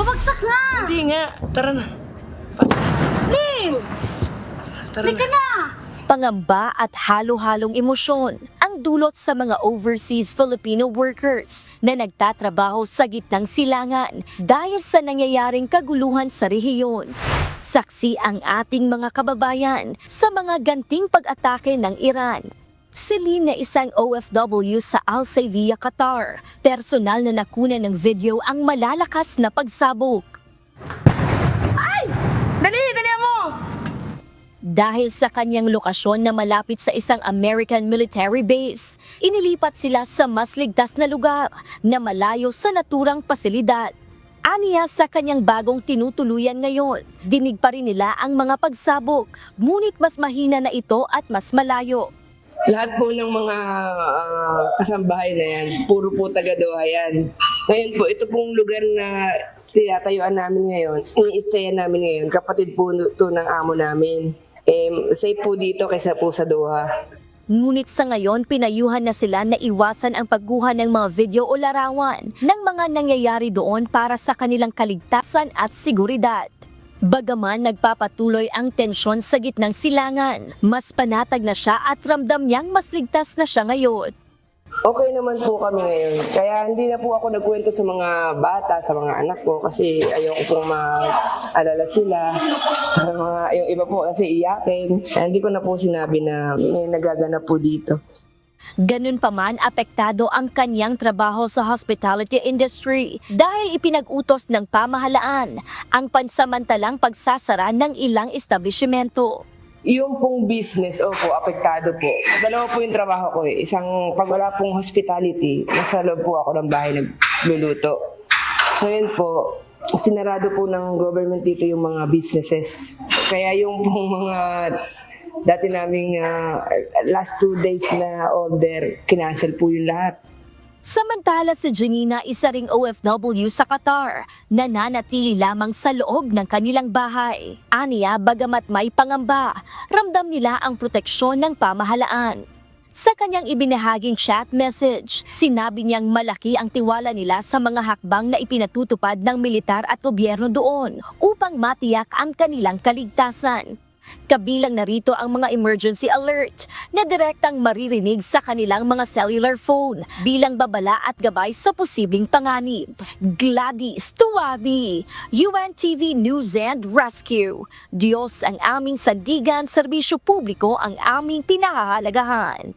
Babagsak na! Hindi nga. Tara na. Lin! Tara Halika na. na! Pangamba at halo-halong emosyon ang dulot sa mga overseas Filipino workers na nagtatrabaho sa gitnang silangan dahil sa nangyayaring kaguluhan sa rehiyon. Saksi ang ating mga kababayan sa mga ganting pag-atake ng Iran. Si Lin na isang OFW sa Al Sailiya, Qatar, personal na nakunan ng video ang malalakas na pagsabog. Dali mo! Dahil sa kanyang lokasyon na malapit sa isang American military base, inilipat sila sa mas ligtas na lugar na malayo sa naturang pasilidad. Aniya sa kanyang bagong tinutuluyan ngayon, dinig pa rin nila ang mga pagsabog, ngunit mas mahina na ito at mas malayo. Lahat po ng mga kasambahay na yan, puro po taga-Doha yan. Ngayon po, ito pong lugar na tinatayuan namin ngayon, ini-stayan namin ngayon, kapatid po ito ng amo namin. Safe po dito kaysa po sa Doha. Ngunit sa ngayon, pinayuhan na sila na iwasan ang pagguha ng mga video o larawan ng mga nangyayari doon para sa kanilang kaligtasan at seguridad. Bagaman nagpapatuloy ang tensyon sa gitnang silangan, mas panatag na siya at ramdam niyang mas ligtas na siya ngayon. Okay naman po kami ngayon. Kaya hindi na po ako nagkwento sa mga bata, sa mga anak ko kasi ayoko pong maalala sila. Yung iba po kasi iyakin. Hindi ko na po sinabi na may nagaganap po dito. Ganun pa man, apektado ang kanyang trabaho sa hospitality industry dahil ipinag-utos ng pamahalaan ang pansamantalang pagsasara ng ilang establishmento. Yung pong business, opo, apektado po. Dalawa po yung trabaho ko eh. Isang, pag wala pong hospitality, nasa loob po ako ng bahay nagluluto. Ngayon po, sinarado po ng government dito yung mga businesses. Kaya yung pong mga dati naming last 2 days na order, kinancel po yung lahat. Samantala si Janina, isa ring OFW sa Qatar, nananatili lamang sa loob ng kanilang bahay. Aniya, bagamat may pangamba, ramdam nila ang proteksyon ng pamahalaan. Sa kanyang ibinahaging chat message, sinabi niyang malaki ang tiwala nila sa mga hakbang na ipinatutupad ng militar at gobyerno doon upang matiyak ang kanilang kaligtasan. Kabilang narito ang mga emergency alert na direktang maririnig sa kanilang mga cellular phone bilang babala at gabay sa posibleng panganib. Gladys Tuwabi, UNTV News and Rescue. Diyos ang aming sandigan, serbisyo publiko ang aming pinahahalagahan.